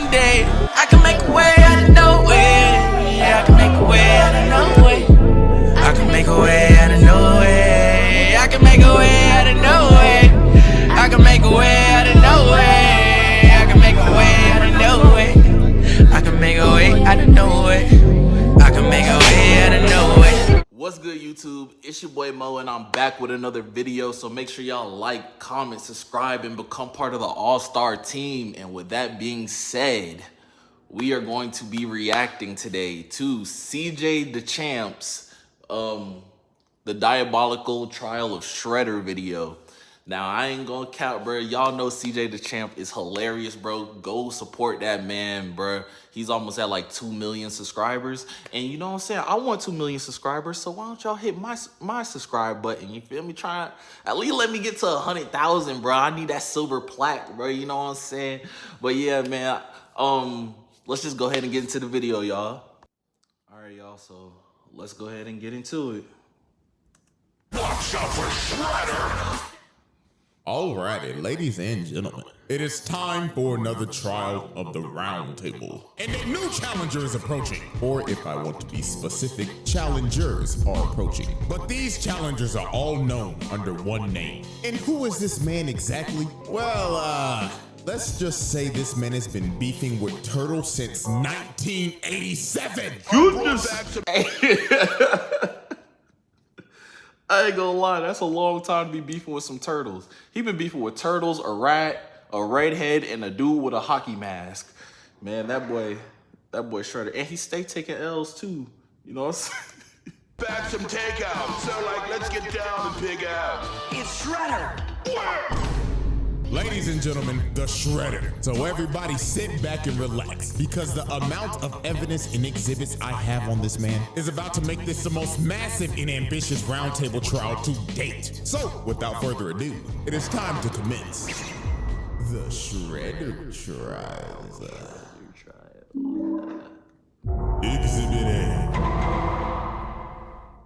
one day. I can make a way out of nowhere. Yeah, I can make a way out of nowhere. I can make a way out of nowhere. I can make a way out of nowhere. I can make a way out of nowhere. I can make a way out of nowhere. I can make a way out of nowhere. I can make a way out of nowhere. What's good, YouTube? It's your boy Mo, and I'm back with another video. So make sure y'all like, comment, subscribe, and become part of the all-star team. And with that being said, we are going to be reacting today to CJ the Champ's the Diabolical Trial of Shredder video. Now, I ain't gonna count, bro. Y'all know CJ the Champ is hilarious, bro. Go support that man, bro. He's almost at like 2 million subscribers. And you know what I'm saying? I want 2 million subscribers, so why don't y'all hit my subscribe button? You feel me? Try at least let me get to 100,000, bro. I need that silver plaque, bro. You know what I'm saying? But yeah, man. Let's just go ahead and get into the video, y'all. All right, y'all. So let's go ahead and get into it. Watch out for Shredder! Alrighty, ladies and gentlemen, it is time for another trial of the round table. And a new challenger is approaching. Or if I want to be specific, challengers are approaching. But these challengers are all known under one name. And who is this man exactly? Well, let's just say this man has been beefing with Turtle since 1987. Goodness! I ain't gonna lie, that's a long time to be beefing with some turtles. He been beefing with turtles, a rat, a redhead, and a dude with a hockey mask. Man, that boy Shredder. And he stay taking L's too. You know what I'm saying? Back some takeout. So let's get down and pig out. It's Shredder. Ladies and gentlemen, the Shredder. So everybody sit back and relax, because the amount of evidence and exhibits I have on this man is about to make this the most massive and ambitious roundtable trial to date. So without further ado, it is time to commence the Shredder trials. Exhibit A.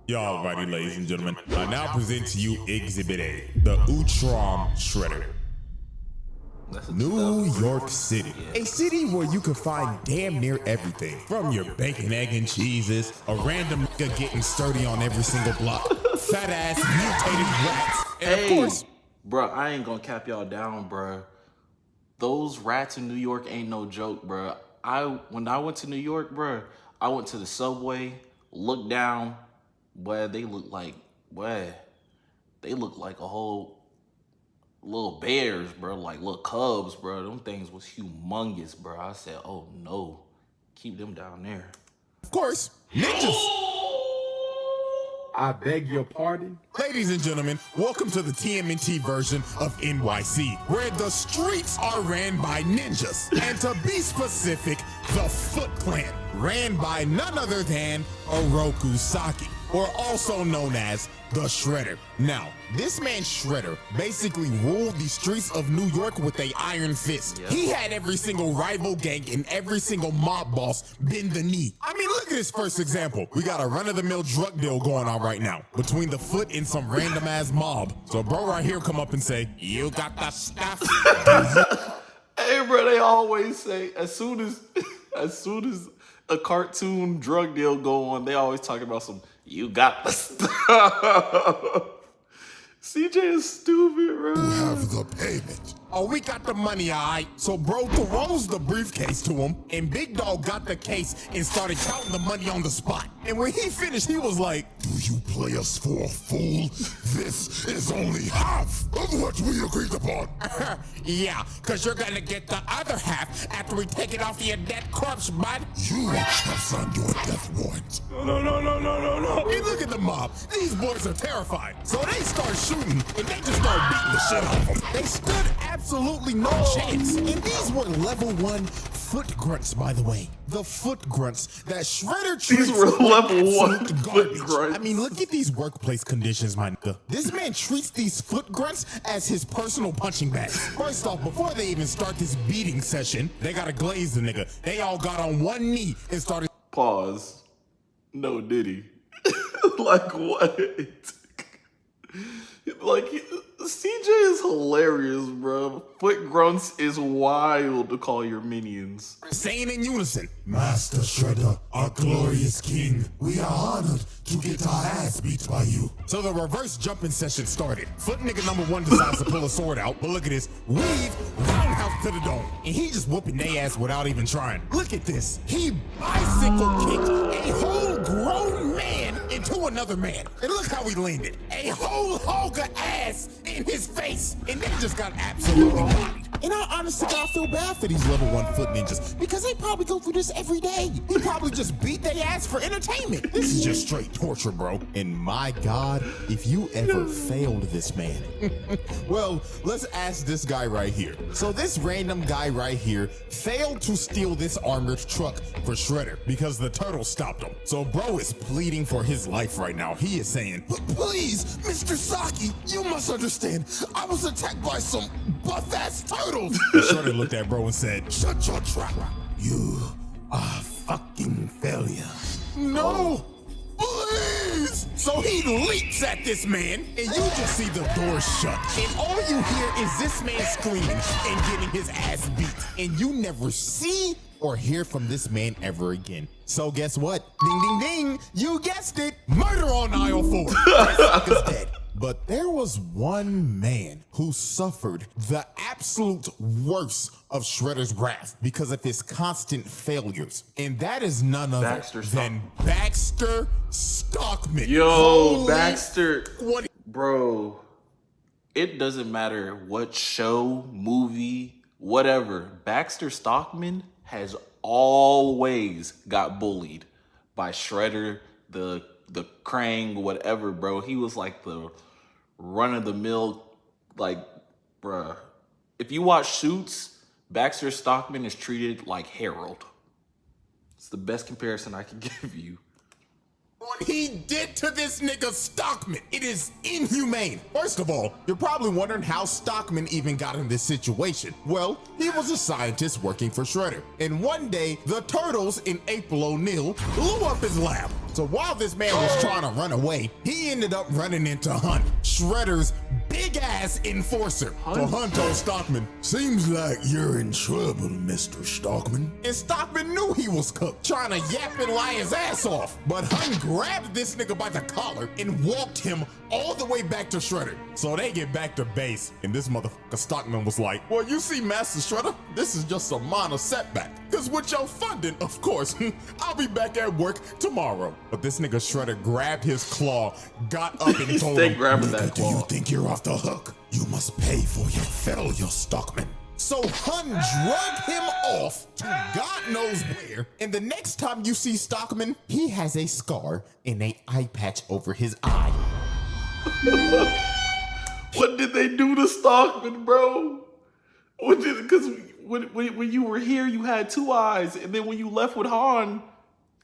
Y'all righty, ladies and gentlemen, I now present to you Exhibit A, the Utrom Shredder. New York City, a city where you can find damn near everything, from your bacon, egg, and cheeses, a random nigga getting sturdy on every single block, fat ass mutated rats, and of course, bro, I ain't gonna cap y'all down, bro. Those rats in New York ain't no joke, bro. When I went to New York, bro, I went to the subway, looked down, boy, they look like a whole little bears, bro, like little cubs, bro. Them things was humongous, bro. I said, oh no, keep them down there. of course, ninjas. I beg your pardon? Ladies and gentlemen, welcome to the TMNT version of NYC, where the streets are ran by ninjas. And to be specific, the Foot Clan, ran by none other than Oroku Saki, or also known as the Shredder. Now, this man Shredder basically ruled the streets of New York with an iron fist. Yep. He had every single rival gang and every single mob boss bend the knee. I mean, look at this first example. We got a run-of-the-mill drug deal going on right now between the Foot and some random-ass mob. So bro right here come up and say, you got the stuff? Hey, bro, they always say, as soon as a cartoon drug deal go on, they always talk about some, you got the stuff. CJ is stupid, bro. You have the payment. Oh, we got the money, all right. So bro throws the briefcase to him, and Big Dog got the case and started counting the money on the spot. And when he finished, he was like, do you play us for a fool? This is only half of what we agreed upon. Yeah, because you're going to get the other half after we take it off your dead corpse, bud. You have signed your death warrant. No. Hey, look at the mob. These boys are terrified. So they start shooting, and they just start beating the shit out of them. They stood absolutely no chance. And these were level 1 foot grunts, by the way. The foot grunts that Shredder treats. These were level 1 absolute foot garbage. grunts. I mean, look at these workplace conditions, my nigga. This man treats these foot grunts as his personal punching bags. First off, before they even start this beating session, they gotta glaze the nigga. They all got on one knee and started. Pause. No Diddy. Like what? Like CJ is hilarious, bro. Foot grunts is wild to call your minions. Saying in unison, Master Shredder, our glorious king, we are honored to get our ass beat by you. So the reverse jumping session started. Foot nigga number one decides to pull a sword out, but look at this. Weave roundhouse to the dome. And he just whooping they ass without even trying. Look at this. He bicycle kicked a whole grown man into another man. And look how he landed. A whole hog of ass in his face. And they just got absolutely bodied. And I honestly gotta feel bad for these level 1 foot ninjas because they probably go through this every day. He probably just beat their ass for entertainment. This is just straight torture, bro. And my God, if you ever failed this man. Well, let's ask this guy right here. So this random guy right here failed to steal this armored truck for Shredder because the turtle stopped him. So bro is pleading for his life right now. He is saying, please, Mr. Saki, you must understand. I was attacked by some buff-ass turtles. Shredder looked at bro and said, shut your trap. You are a fucking failure. No, please. So he leaps at this man, and you just see the door shut. And all you hear is this man screaming and getting his ass beat. And you never see or hear from this man ever again. So guess what? Ding, ding, ding. You guessed it. Murder on aisle 4. This sucker's dead. But there was one man who suffered the absolute worst of Shredder's wrath because of his constant failures. And that is none other than Baxter Stockman. Yo, Holy Baxter. What? Bro, it doesn't matter what show, movie, whatever. Baxter Stockman has always got bullied by Shredder, the Krang, whatever, bro. He was like the run-of-the-mill, like, bruh. If you watch Suits, Baxter Stockman is treated like Harold. It's the best comparison I can give you. What he did to this nigga Stockman, it is inhumane. First of all, you're probably wondering how Stockman even got in this situation. Well, he was a scientist working for Shredder. And one day, the Turtles and April O'Neil blew up his lab. So while this man was trying to run away, he ended up running into Hunt, Shredder's big-ass enforcer. So Hunt told Stockman, seems like you're in trouble, Mr. Stockman. And Stockman knew he was cooked, trying to yap and lie his ass off. But Hunt grabbed this nigga by the collar and walked him all the way back to Shredder. So they get back to base, and this motherfucker Stockman was like, well, you see, Master Shredder, this is just a minor setback. Because with your funding, of course, I'll be back at work tomorrow. But this nigga Shredder grabbed his claw, got up and told him, that do you think you're off the hook? You must pay for your failure, Stockman. So Hun drug him off to God knows where, and the next time you see Stockman, he has a scar and an eye patch over his eye. What did they do to Stockman, bro? Because when you were here, you had 2 eyes, and then when you left with Han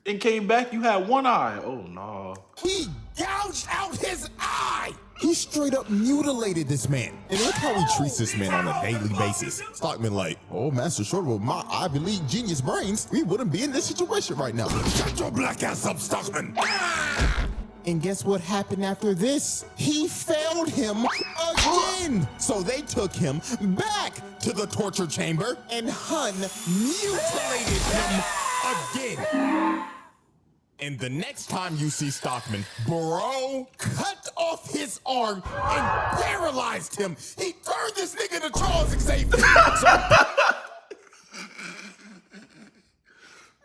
and came back, you had 1 eye. Oh, no. He gouged out his eye! He straight up mutilated this man. And look how he treats this man on a daily basis. Stockman like, oh, Master Shredder, with my Ivy League genius brains, we wouldn't be in this situation right now. Shut your black ass up, Stockman! And guess what happened after this? He failed him again. So they took him back to the torture chamber and Hun mutilated him again. And the next time you see Stockman, bro cut off his arm and paralyzed him. He turned this nigga to Charles Xavier.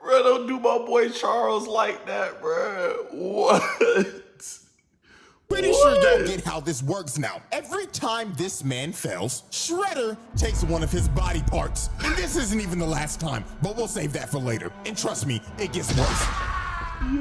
Bro, don't do my boy Charles like that, bro. What? Pretty sure y'all get how this works now. Every time this man fails, Shredder takes one of his body parts. And this isn't even the last time, but we'll save that for later. And trust me, it gets worse.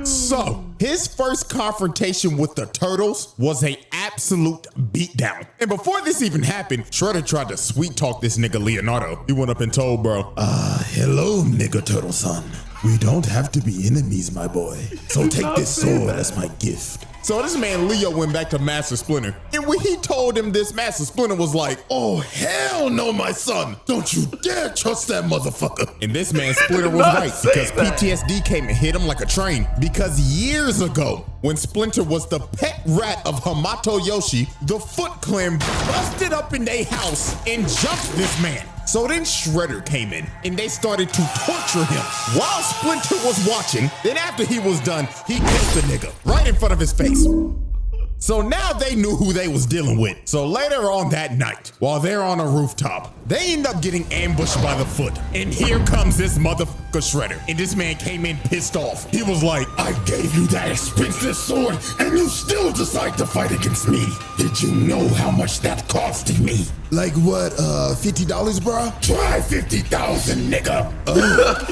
So, his first confrontation with the Turtles was an absolute beatdown. And before this even happened, Shredder tried to sweet talk this nigga Leonardo. He went up and told bro, hello, nigga turtle son. We don't have to be enemies, my boy. So take this sword as my gift. So this man Leo went back to Master Splinter, and when he told him this, Master Splinter was like, "Oh hell no, my son! Don't you dare trust that motherfucker!" And this man Splinter was right, because PTSD came and hit him like a train. Because years ago, when Splinter was the pet rat of Hamato Yoshi, the Foot Clan busted up in their house and jumped this man. So then Shredder came in, and they started to torture him while Splinter was watching. Then after he was done, he killed the nigga right in front of his face. So now they knew who they was dealing with. So later on that night, while they're on a rooftop, they end up getting ambushed by the Foot. And here comes this motherfucker Shredder. And this man came in pissed off. He was like, "I gave you that expensive sword, and you still decide to fight against me. Did you know how much that costed me?" Like what, $50, bro? Try 50,000, nigga.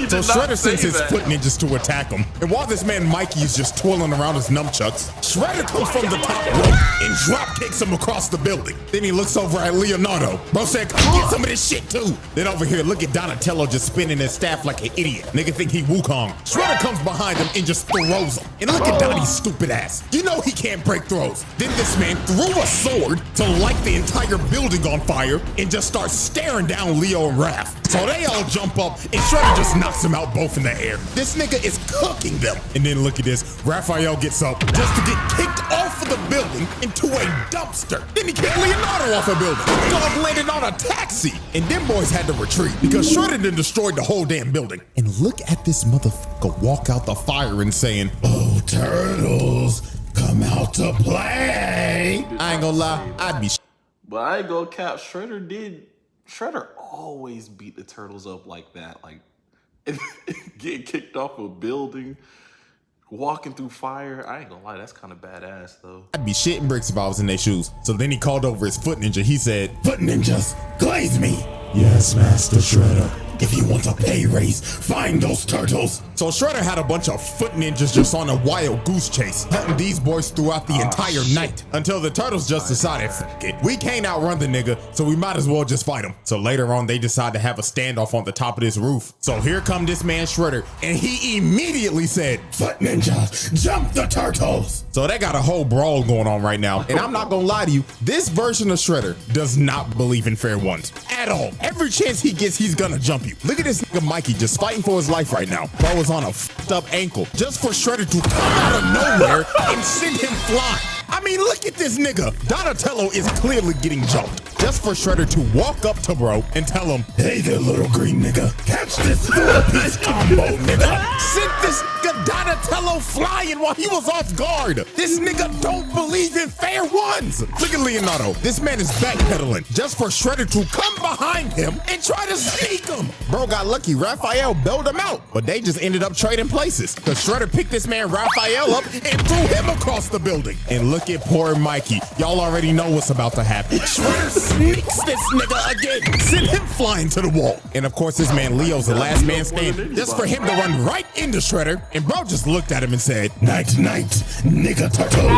So Shredder sends his foot ninjas to attack him. And while this man Mikey is just twirling around his nunchucks, Shredder comes from the top rope and drop kicks him across the building. Then he looks over at Leonardo. Bro said, "Come get some of this shit too." Then over here, look at Donatello just spinning his staff like an idiot. Nigga think he Wukong. Shredder comes behind him and just throws him. And look at Donnie's stupid ass. You know he can't break throws. Then this man threw a sword to light the entire building on fire and just starts staring down Leo and Raph. So they all jump up and Shredder just knocks them out both in the air. This nigga is cooking them. And then look at this. Raphael gets up just to get kicked off of the building into a dumpster. Then he kicked Leonardo off a building. Dog landed on a taxi. And them boys had to retreat because Shredder done destroyed the whole damn building. And look at this motherfucker walk out the fire and saying, "Oh, turtles, come out to play." I ain't gonna lie, I'd be But I ain't gonna cap, Shredder always beat the turtles up like that. Like, getting kicked off a building, walking through fire. I ain't gonna lie, that's kind of badass though. I'd be shitting bricks if I was in their shoes. So then he called over his foot ninja. He said, "Foot ninjas, glaze me." "Yes, Master Shredder. If you want a pay raise, find those turtles." So Shredder had a bunch of foot ninjas just on a wild goose chase, hunting these boys throughout the entire night until the turtles just decided, "Fuck it, we can't outrun the nigga, so we might as well just fight him." So later on, they decide to have a standoff on the top of this roof. So here come this man Shredder, and he immediately said, "Foot ninja, jump the turtles." So they got a whole brawl going on right now. And I'm not gonna lie to you, this version of Shredder does not believe in fair ones at all. Every chance he gets, he's gonna jump you. Look at this nigga Mikey just fighting for his life right now. Bro is on a fucked up ankle just for Shredder to come out of nowhere and send him flying. I mean, look at this nigga. Donatello is clearly getting jumped just for Shredder to walk up to bro and tell him, "Hey there, little green nigga. Catch this 4-piece combo, nigga." Sent this nigga Donatello flying while he was off guard. This nigga don't believe in fair ones. Look at Leonardo. This man is backpedaling just for Shredder to come behind him and try to sneak him. Bro got lucky. Raphael bailed him out, but they just ended up trading places because Shredder picked this man Raphael up and threw him across the building. And look at poor Mikey. Y'all already know what's about to happen. Shredder sneaks this nigga again, send him flying to the wall. And of course, this man Leo's the last man standing, just for him to run right into Shredder. And bro just looked at him and said, "Night, night, nigga turtle."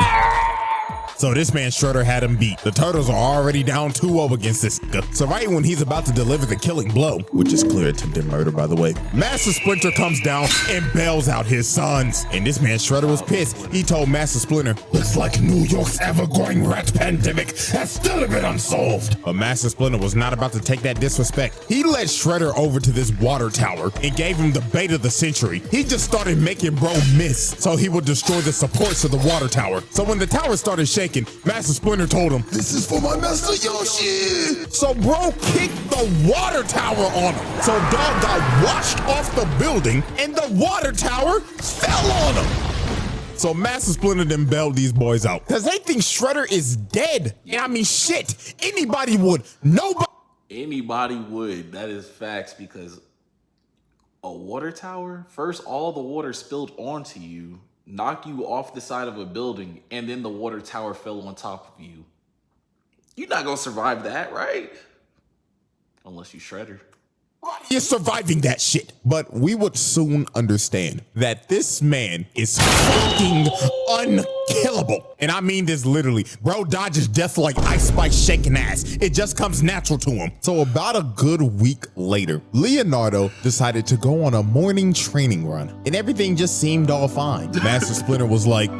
So this man Shredder had him beat. The turtles are already down 2-0 against this nigga. So right when he's about to deliver the killing blow, which is clear attempted murder by the way, Master Splinter comes down and bails out his sons. And this man Shredder was pissed. He told Master Splinter, "Looks like New York's ever-growing rat pandemic has still been unsolved." But Master Splinter was not about to take that disrespect. He led Shredder over to this water tower and gave him the bait of the century. He just started making bro miss so he would destroy the supports of the water tower. So when the tower started shaking, Master Splinter told him, "This is for my Master Yoshi." So bro kicked the water tower on him. So dog got washed off the building and the water tower fell on him. So Master Splinter then bailed these boys out because they think Shredder is dead. And I mean, shit, anybody would. Anybody would. That is facts, because a water tower, first all the water spilled onto you, knock you off the side of a building, and then the water tower fell on top of you. You're not gonna survive that, right? Unless you Shredder. Nobody is surviving that shit. But we would soon understand that this man is fucking unkillable. And I mean this literally. Bro dodges death like Ice Spice shaking ass. It just comes natural to him. So about a good week later, Leonardo decided to go on a morning training run. And everything just seemed all fine. Master Splinter was like,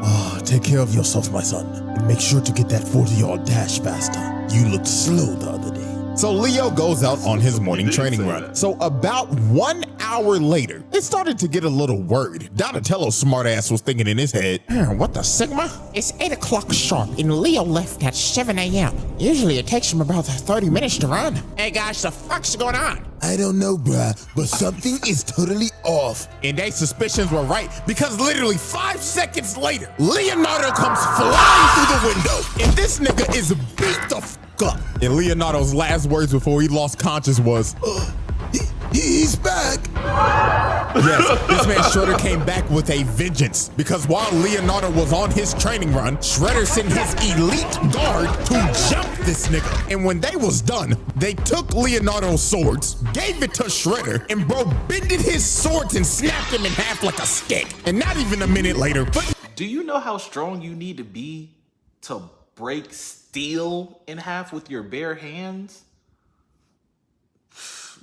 take care of yourself, my son. And make sure to get that 40-yard dash faster. You looked slow the other day. So Leo goes out on his morning training run. So about 1 hour later, it started to get a little worried. Donatello's smartass was thinking in his head, what the Sigma? It's 8 o'clock sharp and Leo left at 7 a.m. Usually it takes him about 30 minutes to run. Hey guys, the fuck's going on? I don't know, bruh, but something is totally off. And their suspicions were right, because literally 5 seconds later, Leonardo comes flying through the window, and this nigga is beat the fuck up. And Leonardo's last words before he lost conscious was, he's back. Yes, this man Shredder came back with a vengeance, because while Leonardo was on his training run, Shredder sent his elite guard to jump this nigga. And when they was done, they took Leonardo's swords, gave it to Shredder, and bro bended his swords and snapped him in half like a stick. And not even a minute later, but Do you know how strong you need to be to break steel in half with your bare hands?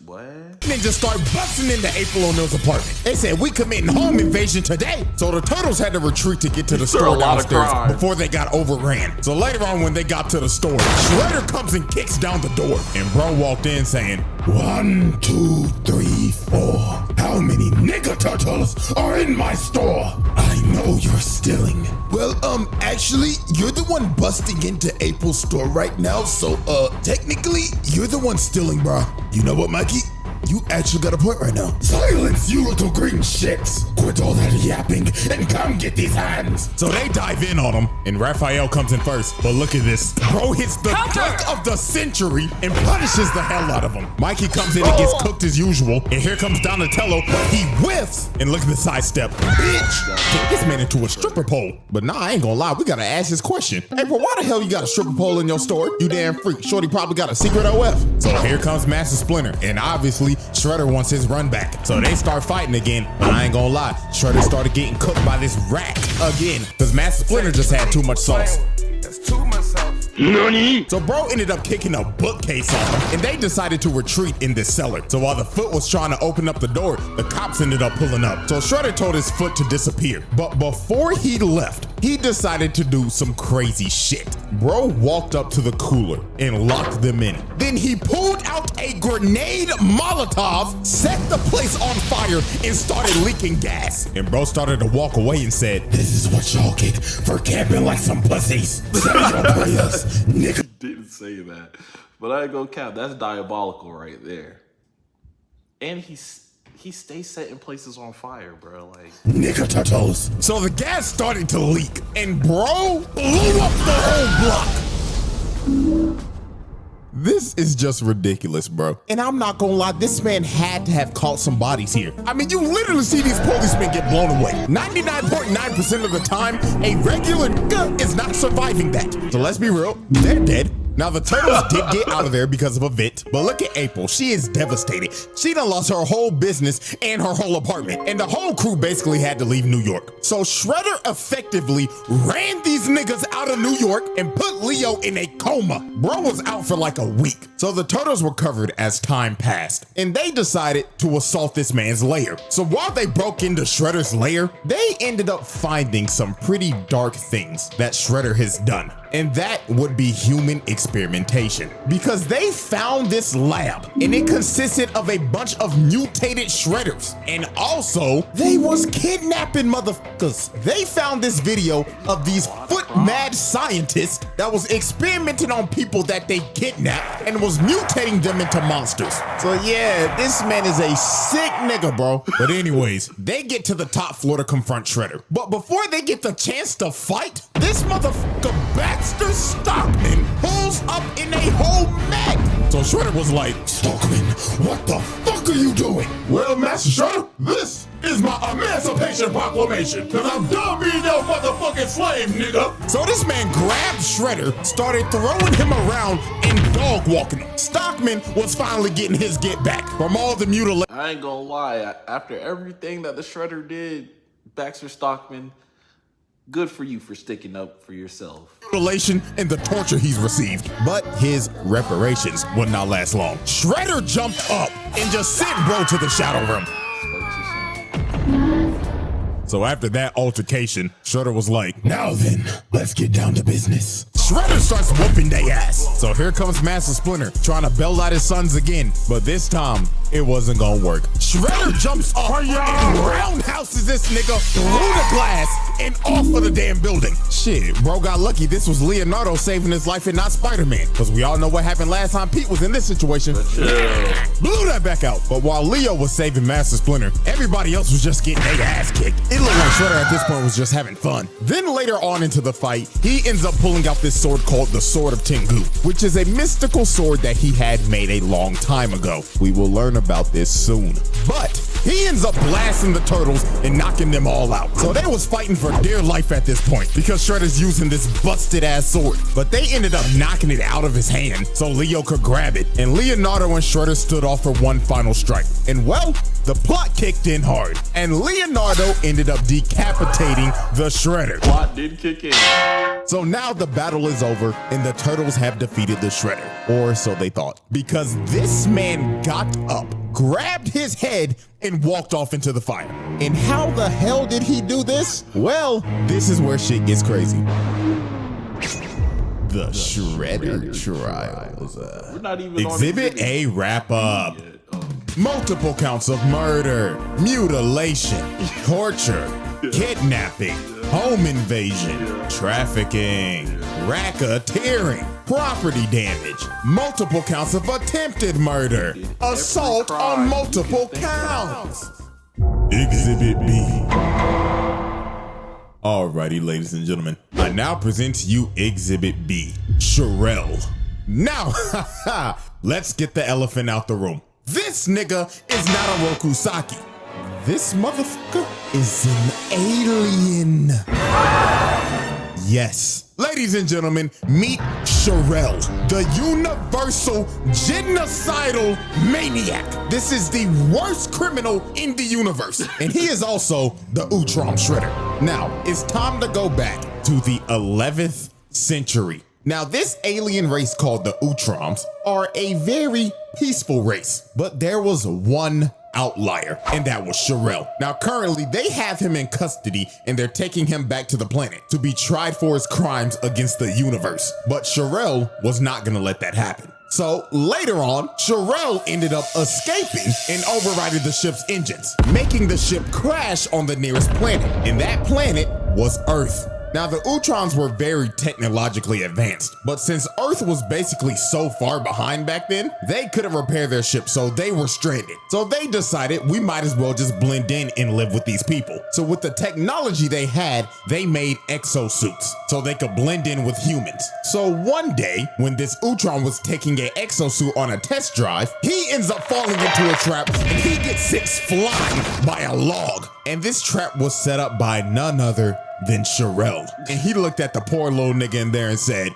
What? Ninjas start busting into April O'Neil's apartment. They said, we committing home invasion today. So the Turtles had to retreat to get to the store downstairs before they got overran. So later on when they got to the store, Shredder comes and kicks down the door. And bro walked in saying, 1, 2, 3, 4. How many nigga turtles are in my store? I know you're stealing. Well, actually, you're the one busting into April's store right now. So, technically, you're the one stealing, bro. You know what, Mikey? You actually got a point right now. Silence, you little green shits. Quit all that yapping and come get these hands. So they dive in on him, and Raphael comes in first. But look at this. Bro hits the dunk of the century and punishes the hell out of him. Mikey comes in and gets cooked as usual. And here comes Donatello, but he whiffs. And look at the sidestep. Bitch, take this man into a stripper pole. But nah, I ain't gonna lie, we gotta ask this question. Hey, bro, why the hell you got a stripper pole in your store? You damn freak. Shorty probably got a secret OF. So here comes Master Splinter, and obviously Shredder wants his run back. So they start fighting again, but I ain't gonna lie, Shredder started getting cooked by this rat again, because Master Splinter just had too much sauce. That's too much sauce. Nani? So bro ended up kicking a bookcase on him, and they decided to retreat in this cellar. So while the foot was trying to open up the door, the cops ended up pulling up. So Shredder told his foot to disappear. But before he left, he decided to do some crazy shit. Bro walked up to the cooler and locked them in. Then he pulled out a grenade Molotov, set the place on fire, and started leaking gas. And bro started to walk away and said, this is what y'all get for camping like some pussies. Nigga. Didn't say that, but I ain't gonna cap. That's diabolical right there. And he stays setting places on fire, bro. Like nigga turtles. So the gas started to leak, and bro blew up the whole block. This is just ridiculous, bro. And I'm not gonna lie, this man had to have caught some bodies here. I mean, you literally see these policemen get blown away. 99.9% of the time, a regular nigga is not surviving that. So let's be real, they're dead. Now the Turtles did get out of there because of a vent, but look at April, she is devastated. She done lost her whole business and her whole apartment, and the whole crew basically had to leave New York. So Shredder effectively ran these niggas out of New York and put Leo in a coma. Bro was out for like a week. So the Turtles recovered as time passed, and they decided to assault this man's lair. So while they broke into Shredder's lair, they ended up finding some pretty dark things that Shredder has done. And that would be human experimentation, because they found this lab and it consisted of a bunch of mutated Shredders, and also they was kidnapping motherfuckers. They found this video of these foot mad scientists that was experimenting on people that they kidnapped and was mutating them into monsters. So yeah, this man is a sick nigga, bro. But anyways, they get to the top floor to confront Shredder, but before they get the chance to fight, this motherfucker Baxter Stockman pulls up in a whole mech. So Shredder was like, Stockman, what the fuck are you doing? Well, Master Shredder, this is is my Emancipation Proclamation, cause I'm done being your motherfucking slave, nigga. So this man grabbed Shredder, started throwing him around and dog walking him. Stockman was finally getting his get back from all the mutilation. I ain't gonna lie, after everything that the Shredder did, Baxter Stockman, good for you for sticking up for yourself. And the torture he's received, but his reparations would not last long. Shredder jumped up and just sent bro to the shadow room. So after that altercation, Shredder was like, now then, let's get down to business. Shredder starts whooping they ass. So here comes Master Splinter trying to bail out his sons again, but this time it wasn't gonna work. Shredder jumps up and roundhouses this nigga through the glass and off of the damn building. Shit, bro got lucky this was Leonardo saving his life and not Spider-Man, because we all know what happened last time Pete was in this situation. Blew that back out. But while Leo was saving Master Splinter, everybody else was just getting their ass kicked. It looked like Shredder at this point was just having fun. Then later on into the fight, he ends up pulling out this sword called the Sword of Tengu, which is a mystical sword that he had made a long time ago. We will learn about this soon. But he ends up blasting the turtles and knocking them all out. So they was fighting for dear life at this point because Shredder's using this busted ass sword. But they ended up knocking it out of his hand so Leo could grab it. And Leonardo and Shredder stood off for one final strike. And well, the plot kicked in hard. And Leonardo ended up decapitating the Shredder. Plot did kick in. So now the battle is over and the turtles have defeated the Shredder. Or so they thought. Because this man got up, grabbed his head, and walked off into the fire. And how the hell did he do this? Well, this is where shit gets crazy. The Shredder Trials. We're not even Exhibit A wrap up. Multiple counts of murder, mutilation, torture, kidnapping, home invasion, trafficking, racketeering, property damage, multiple counts of attempted murder, assault on multiple counts. Exhibit B. Alrighty, ladies and gentlemen, I now present to you Exhibit B, Sherelle. Now, let's get the elephant out the room. This nigga is not a Rokusaki. This motherfucker is an alien. Yes. Ladies and gentlemen, meet Sherelle, the universal genocidal maniac. This is the worst criminal in the universe. And he is also the Utrom Shredder. Now, it's time to go back to the 11th century. Now, this alien race called the Utroms are a very peaceful race, but there was one outlier, and that was Sherelle. Now, currently, they have him in custody, and they're taking him back to the planet to be tried for his crimes against the universe. But Sherelle was not gonna let that happen. So later on, Sherelle ended up escaping and overriding the ship's engines, making the ship crash on the nearest planet, and that planet was Earth. Now, the Utrons were very technologically advanced, but since Earth was basically so far behind back then, they couldn't repair their ship, so they were stranded. So they decided we might as well just blend in and live with these people. So with the technology they had, they made exosuits so they could blend in with humans. So one day, when this Utron was taking an exosuit on a test drive, he ends up falling into a trap and he gets sick flying by a log. And this trap was set up by none other than Sherelle. And he looked at the poor little nigga in there and said,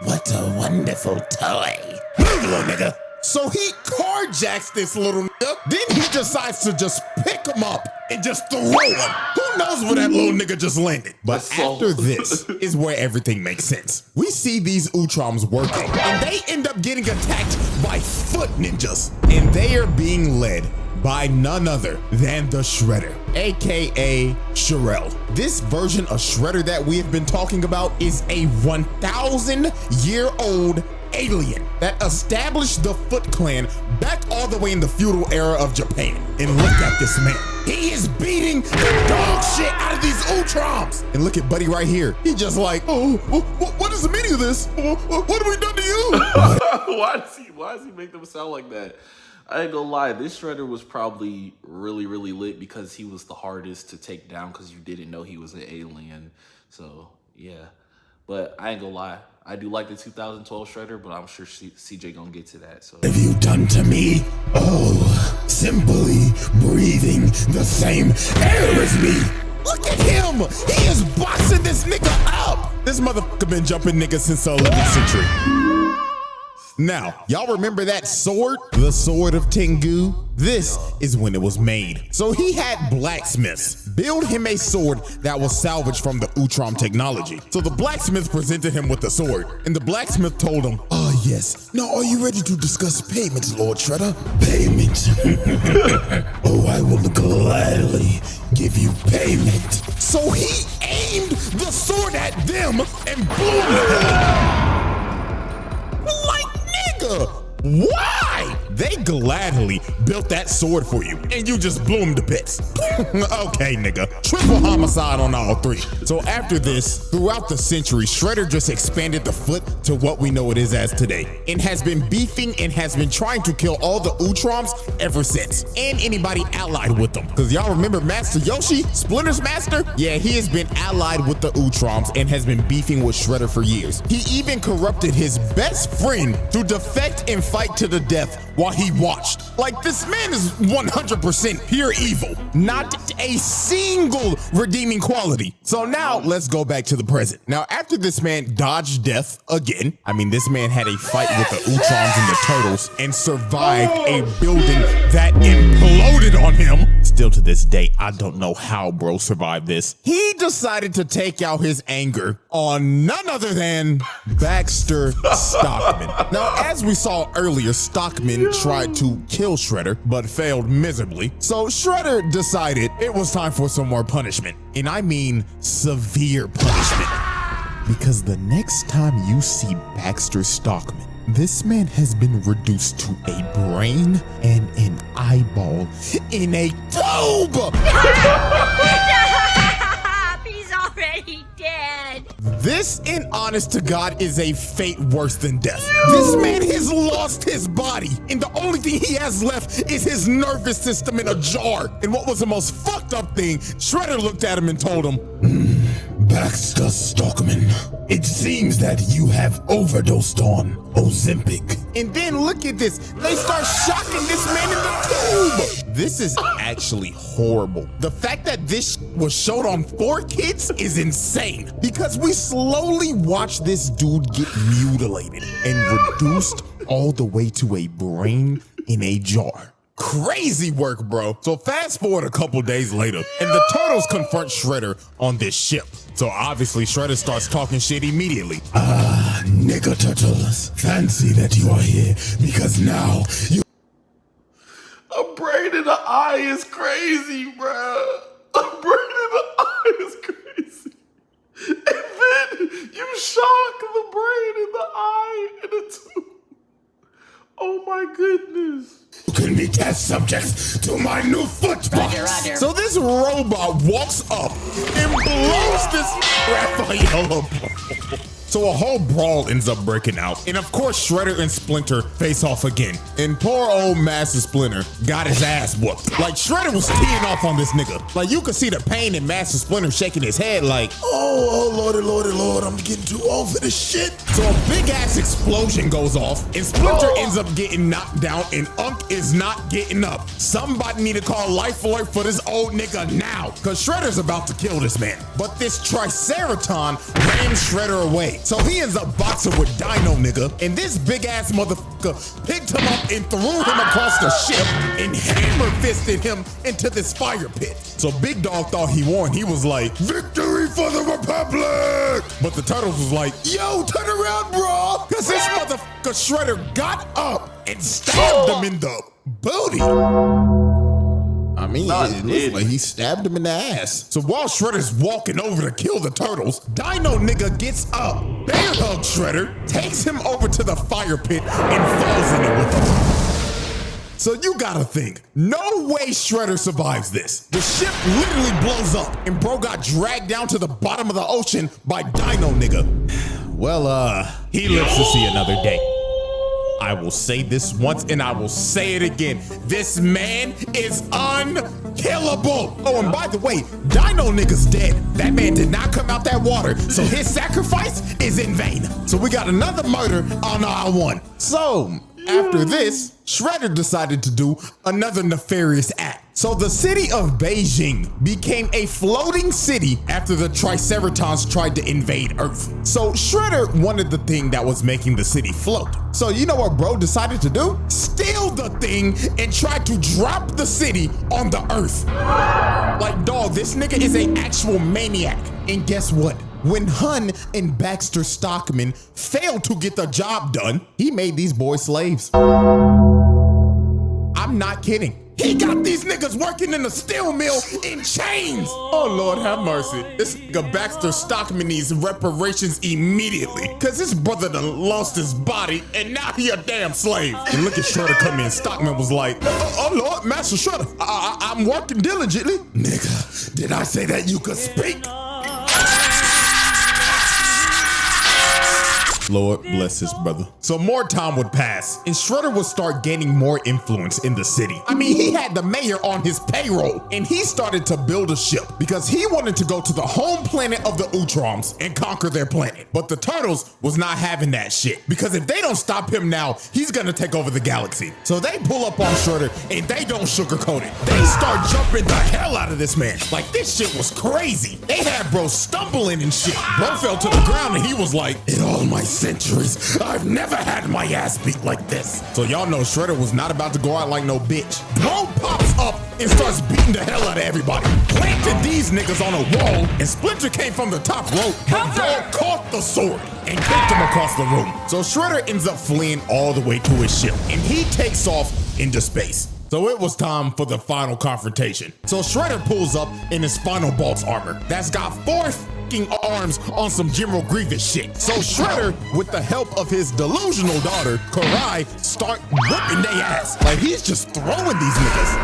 what a wonderful toy. Move, little nigga. So he carjacks this little nigga. Then he decides to just pick him up and just throw him. Who knows where that little nigga just landed? But after this is where everything makes sense. We see these Utroms working, and they end up getting attacked by foot ninjas. And they are being led by none other than the Shredder, aka Sherelle. This version of Shredder that we have been talking about is a 1,000-year-old alien that established the Foot Clan back all the way in the feudal era of Japan. And look at this man. He is beating the dog shit out of these Utroms. And look at Buddy right here. He just like, oh, what is the meaning of this? What have we done to you? Why does he make them sound like that? I ain't gonna lie, this Shredder was probably really, really lit because he was the hardest to take down because you didn't know he was an alien. So, yeah. But I ain't gonna lie, I do like the 2012 Shredder, but I'm sure CJ gonna get to that. So, What have you done to me? Oh, simply breathing the same air as me. Look at him! He is boxing this nigga up! This motherfucker been jumping niggas since the 11th century. Now, y'all remember that sword? The sword of Tengu? This is when it was made. So he had blacksmiths build him a sword that was salvaged from the Utrom technology. So the blacksmith presented him with the sword, and the blacksmith told him, yes. Now are you ready to discuss payments, Lord Shredder? Payment? Oh, I will gladly give you payment. So he aimed the sword at them and blew them. Why? They gladly built that sword for you, and you just blew them to bits. Okay, nigga. Triple homicide on all three. So after this, throughout the century, Shredder just expanded the foot to what we know it is as today, and has been beefing and has been trying to kill all the Utroms ever since, and anybody allied with them. Because y'all remember Master Yoshi, Splinter's master? Yeah, he has been allied with the Utroms and has been beefing with Shredder for years. He even corrupted his best friend to defect and fight to the death while he watched. Like, this man is 100% pure evil. Not a single redeeming quality. So now let's go back to the present. Now, after this man dodged death again, I mean, this man had a fight with the Utroms and the Turtles and survived a building that imploded on him. Still to this day, I don't know how bro survived this. He decided to take out his anger on none other than Baxter Stockman. Now, as we saw earlier, Stockman tried to kill Shredder, but failed miserably. So Shredder decided it was time for some more punishment. And I mean severe punishment. Because the next time you see Baxter Stockman, this man has been reduced to a brain and an eyeball in a tube! He's already dead. This, in honest to God, is a fate worse than death. This man has lost his body, and the only thing he has left is his nervous system in a jar. And what was the most fucked up thing, Shredder looked at him and told him, Baxter Stockman, it seems that you have overdosed on Ozempic. And then look at this, they start shocking this man in the tube. This is actually horrible. The fact that this was showed on 4Kids is insane, because we slowly watch this dude get mutilated and reduced all the way to a brain in a jar. Crazy work, bro. So fast forward a couple days later, and the Turtles confront Shredder on this ship. So obviously Shredder starts talking shit immediately. Nigga Turtles, fancy that you are here, because now you— A brain in the eye is crazy, bruh. A brain in the eye is crazy. And then you shock the brain in the eye in a tube. Oh my goodness. You can be test subjects to my new foot box. So this robot walks up and blows this Raphael up. So a whole brawl ends up breaking out. And of course, Shredder and Splinter face off again. And poor old Master Splinter got his ass whooped. Like, Shredder was teeing off on this nigga. Like, you could see the pain in Master Splinter shaking his head like, oh lordy, I'm getting too old for this shit. So a big ass explosion goes off and Splinter ends up getting knocked down and Unk is not getting up. Somebody need to call Life Alert for this old nigga now, cause Shredder's about to kill this man. But this Triceraton ran Shredder away. So he ends up boxing with Dino nigga, and this big ass motherfucker picked him up and threw him across the ship and hammer fisted him into this fire pit. So Big Dog thought he won. He was like, victory for the Republic! But the Turtles was like, yo, turn around, bro! Cause this motherfucker Shredder got up and stabbed him in the booty. I mean, it looks like he stabbed him in the ass. So while Shredder's walking over to kill the Turtles, Dino nigga gets up, bear hugs Shredder, takes him over to the fire pit, and falls in it with him. So you gotta think, no way Shredder survives this. The ship literally blows up, and bro got dragged down to the bottom of the ocean by Dino nigga. Well, he lives to see another day. I will say this once and I will say it again. This man is unkillable. Oh, and by the way, Dino nigga's dead. That man did not come out that water, so his sacrifice is in vain. So we got another murder on our one. So, After this, Shredder decided to do another nefarious act. So the city of Beijing became a floating city after the Triceratons tried to invade Earth. So Shredder wanted the thing that was making the city float. So you know what bro decided to do? Steal the thing and try to drop the city on the Earth. Like, dog, this nigga is an actual maniac. And guess what? When Hun and Baxter Stockman failed to get the job done, he made these boys slaves. I'm not kidding. He got these niggas working in the steel mill in chains. Oh, Lord have mercy. This nigga Baxter Stockman needs reparations immediately, cause his brother done lost his body and now he a damn slave. And look at Shredder come in. Stockman was like, oh Lord, Master Shredder, I'm working diligently. Nigga, did I say that you could speak? Lord bless his brother. So more time would pass and Shredder would start gaining more influence in the city. I mean, he had the mayor on his payroll and he started to build a ship because he wanted to go to the home planet of the Utroms and conquer their planet. But the Turtles was not having that shit because if they don't stop him now, he's gonna take over the galaxy. So they pull up on Shredder and they don't sugarcoat it. They start jumping the hell out of this man. Like, this shit was crazy. They had bro stumbling and shit. Bro fell to the ground and he was like, in all my centuries, I've never had my ass beat like this. So y'all know Shredder was not about to go out like no bitch. Bro pops up and starts beating the hell out of everybody. Planted these niggas on a wall and Splinter came from the top rope and Bro caught the sword and kicked him across the room. So Shredder ends up fleeing all the way to his ship and he takes off into space. So it was time for the final confrontation. So Shredder pulls up in his final boss armor that's got 4 fucking arms on some General Grievous shit. So Shredder, with the help of his delusional daughter, Karai, start whipping their ass. Like, he's just throwing these niggas.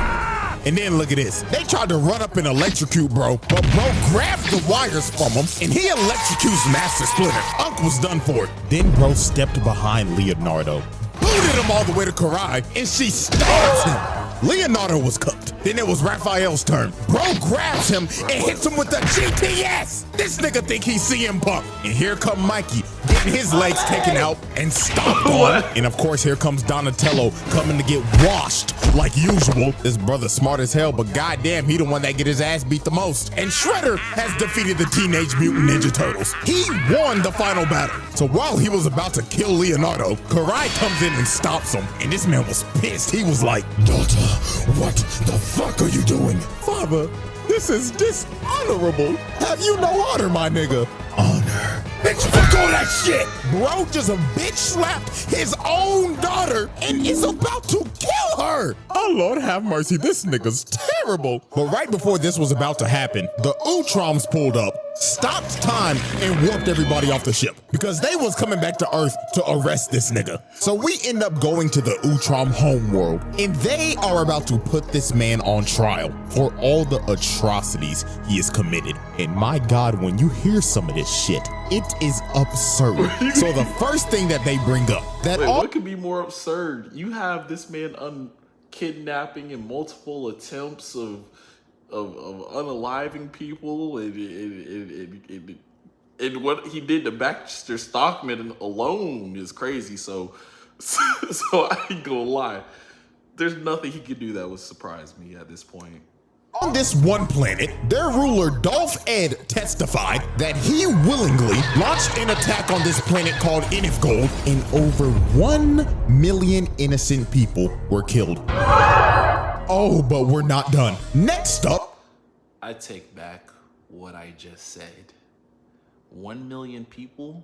And then look at this. They tried to run up and electrocute bro, but bro grabs the wires from him and he electrocutes Master Splinter. Unc was done for. Then bro stepped behind Leonardo, booted him all the way to Karai, and she stabs him. Leonardo was cooked. Then it was Raphael's turn. Bro grabs him and hits him with the GPS. This nigga think he's CM Punk. And here come Mikey, getting his legs taken out and stomped on. And of course, here comes Donatello coming to get washed like usual. This brother's smart as hell, but goddamn, he the one that get his ass beat the most. And Shredder has defeated the Teenage Mutant Ninja Turtles. He won the final battle. So while he was about to kill Leonardo, Karai comes in and stops him. And this man was pissed. He was like, daughter, what the fuck are you doing? Father, this is dishonorable. Have you no honor, my nigga? Honor? Bitch, fuck all that shit! Bro just a bitch slapped his own daughter and is about to kill her! Oh, Lord have mercy, this nigga's terrible. But right before this was about to happen, the Utroms pulled up, stopped time, and warped everybody off the ship because they was coming back to Earth to arrest this nigga. So we end up going to the Utrom homeworld, and they are about to put this man on trial for all the atrocities he has committed. And my God, when you hear some of this shit, it is absurd. So the first thing that they bring up, that what could be more absurd? You have this man kidnapping and multiple attempts of unaliving people, and what he did to Baxter Stockman alone is crazy. So I ain't gonna lie, there's nothing he could do that would surprise me at this point. On this one planet, their ruler Dolph Ed testified that he willingly launched an attack on this planet called Inifgold, and over 1 million innocent people were killed. Oh, but we're not done. Next up, I take back what I just said. 1 million people?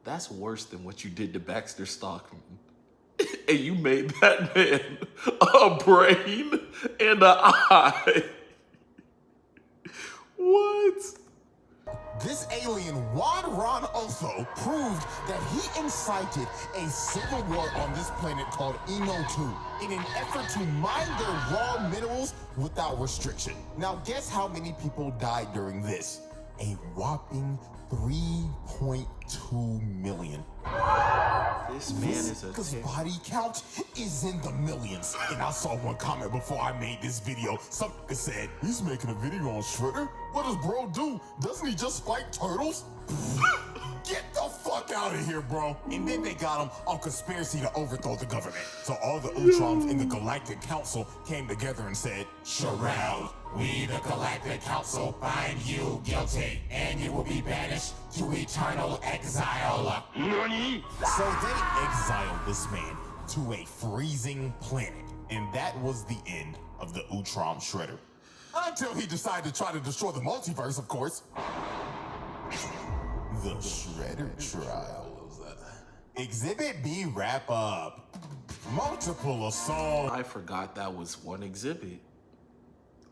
That's worse than what you did to Baxter Stockman. And you made that man a brain and an eye. What? this alien Juan Ron Oso proved that he incited a civil war on this planet called Eno 2 in an effort to mine their raw minerals without restriction. Now guess how many people died during this? A whopping 3.2 million. This man is a Because body count is in the millions. And I saw one comment before I made this video. Something said, he's making a video on Shredder? What does bro do? Doesn't he just fight turtles? Get the fuck out of here, bro. And then they got him on conspiracy to overthrow the government. So all the Utrons in the Galactic Council came together and said, Sherelle, we, the Galactic Council, find you guilty, and you will be banished to eternal exile. NANI? So they exiled this man to a freezing planet, and that was the end of the Utrom Shredder. Until he decided to try to destroy the multiverse, of course. The Shredder Trial. Exhibit B wrap up. Multiple assault. I forgot that was one exhibit.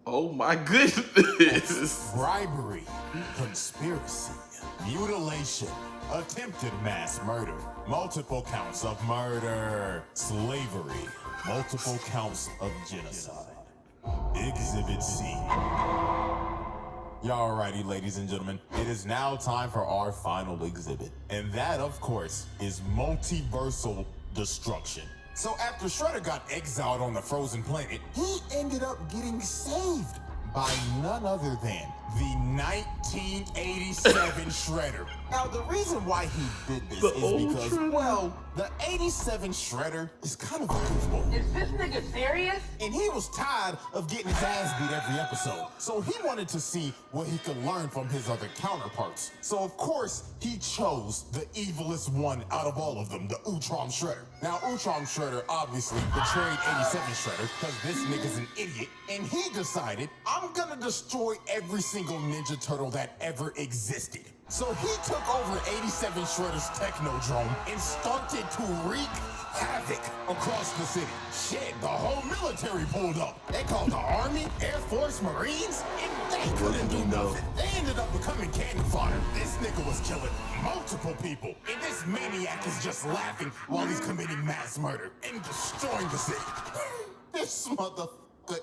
Oh my goodness. Bribery, conspiracy, mutilation, attempted mass murder, multiple counts of murder, slavery, multiple counts of genocide. Exhibit C. Y'all righty, ladies and gentlemen. It is now time for our final exhibit. And that, of course, is multiversal destruction. So after Shredder got exiled on the frozen planet, he ended up getting saved by none other than the 1987 Shredder. Now, the reason why he did this is because, well, the 87 Shredder is kind of a goofball. Is this nigga serious? And he was tired of getting his ass beat every episode. So he wanted to see what he could learn from his other counterparts. So of course, he chose the evilest one out of all of them, the Utrom Shredder. Now, Utrom Shredder obviously betrayed 87 Shredder because this nigga's an idiot. And he decided, I'm gonna destroy every single Ninja Turtle that ever existed. So he took over 87 Shredder's Technodrome and started to wreak havoc across the city. Shit, the whole military pulled up. They called the Army, Air Force, Marines, and they couldn't do nothing. They ended up becoming cannon fodder. This nigga was killing multiple people, and this maniac is just laughing while he's committing mass murder and destroying the city. This motherfucker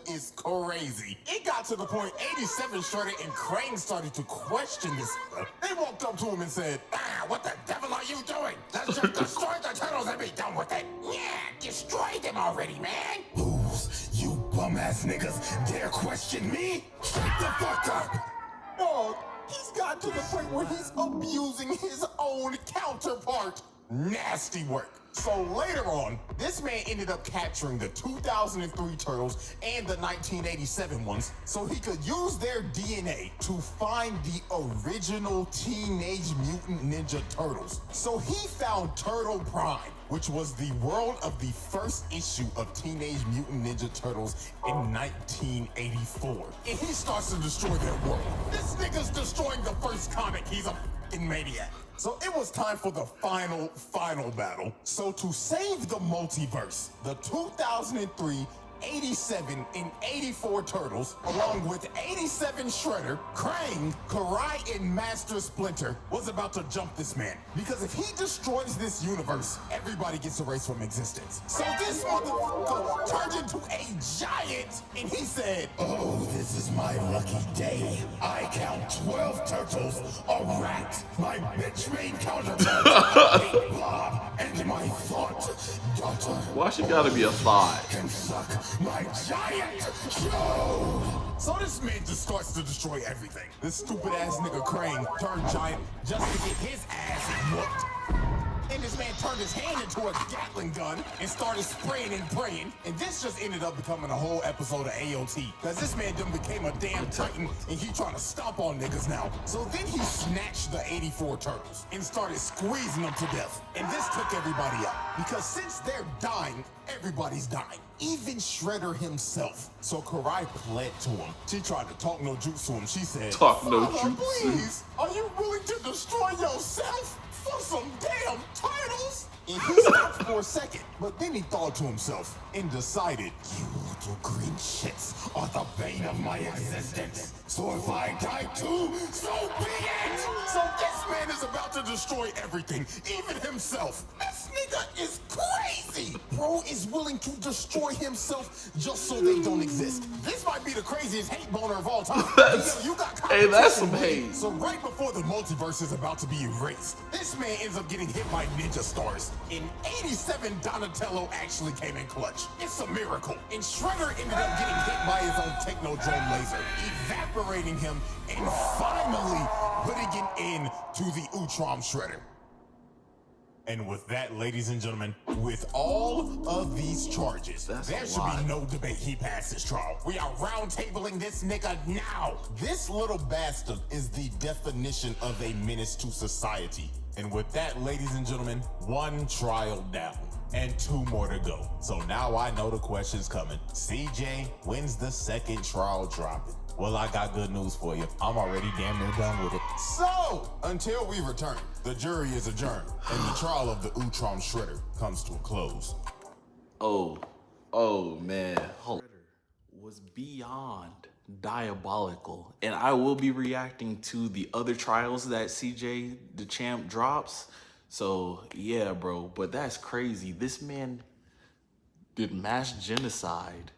is crazy. It got to the point 87 Shredder and Krang started to question this. They walked up to him and said, what the devil are you doing? Let's just destroy the turtles and be done with it. Yeah, destroy them already, man. Who's you bum-ass niggas dare question me? Shut the fuck up. Oh, he's got to the point where he's abusing his own counterpart. Nasty work. So later on, this man ended up capturing the 2003 Turtles and the 1987 ones so he could use their DNA to find the original Teenage Mutant Ninja Turtles. So he found Turtle Prime, which was the world of the first issue of Teenage Mutant Ninja Turtles in 1984. And he starts to destroy their world. This nigga's destroying the first comic. He's a fucking maniac. So it was time for the final battle. So to save the multiverse, the 2003, 87, and 84 Turtles, along with 87 Shredder, Krang, Karai, and Master Splinter, was about to jump this man. Because if he destroys this universe, everybody gets erased from existence. So this motherfucker turned into a giant, and he said, oh, this is my lucky day. I count 12 turtles, a rat, my bitch-made counterpart, a blob, and my thought daughter. Why she gotta be a thought? Can suck my giant show. So this man just starts to destroy everything. This stupid ass nigga Krang turned giant just to get his ass whooped. And this man turned his hand into a Gatling gun and started spraying and praying. And this just ended up becoming a whole episode of AOT. Cause this man done became a damn titan and he trying to stomp on niggas now. So then he snatched the 84 Turtles and started squeezing them to death. And this took everybody out. Because since they're dying, everybody's dying. Even Shredder himself. So Karai pled to him. She tried to talk no jutsu to him. She said, talk no Father, jutsu. please, are you willing to destroy yourself for some damn turtles? And he stopped for a second, but then he thought to himself and decided, you little green shits are the bane of my existence. So if I die too, so be it! So this man is about to destroy everything, even himself. This nigga is crazy! Bro is willing to destroy himself just so they don't exist. This might be the craziest hate boner of all time. You got Hey, that's some competition, hate. So right before the multiverse is about to be erased, this man ends up getting hit by ninja stars. In 87, Donatello actually came in clutch. It's a miracle. And Shredder ended up getting hit by his own Technodrome laser, evaporating him and finally putting an end to the Utrom Shredder. And with that, ladies and gentlemen, with all of these charges, That's there a should lot. be no debate he passes trial. We are round-tabling this nigga now. This little bastard is the definition of a menace to society. And with that, ladies and gentlemen, one trial down and 2 more to go. So now I know the question's coming. CJ, when's the second trial dropping? Well, I got good news for you. I'm already damn near done with it. So, until we return, the jury is adjourned, and the trial of the Utrom Shredder comes to a close. Oh man, was beyond diabolical, and I will be reacting to the other trials that CJ the champ drops. So yeah, bro, but that's crazy. This man did mass genocide.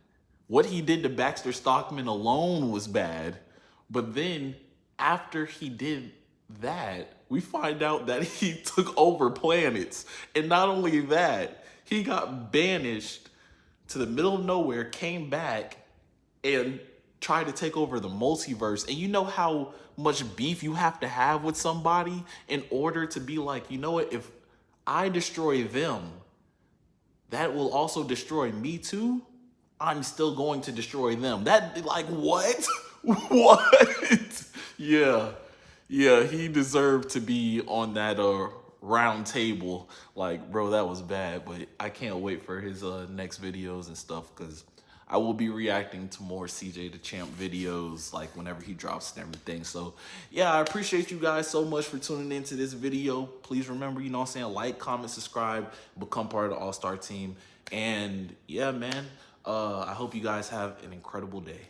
What he did to Baxter Stockman alone was bad. But then after he did that, we find out that he took over planets. And not only that, he got banished to the middle of nowhere, came back, and tried to take over the multiverse. And you know how much beef you have to have with somebody in order to be like, you know what, if I destroy them, that will also destroy me too. I'm still going to destroy them. That, like, what? What? Yeah, he deserved to be on that round table. Like, bro, that was bad, but I can't wait for his next videos and stuff, because I will be reacting to more CJ the Champ videos, like whenever he drops and everything. So yeah, I appreciate you guys so much for tuning into this video. Please remember, you know what I'm saying, like, comment, subscribe, become part of the All-Star team. And yeah, man, I hope you guys have an incredible day.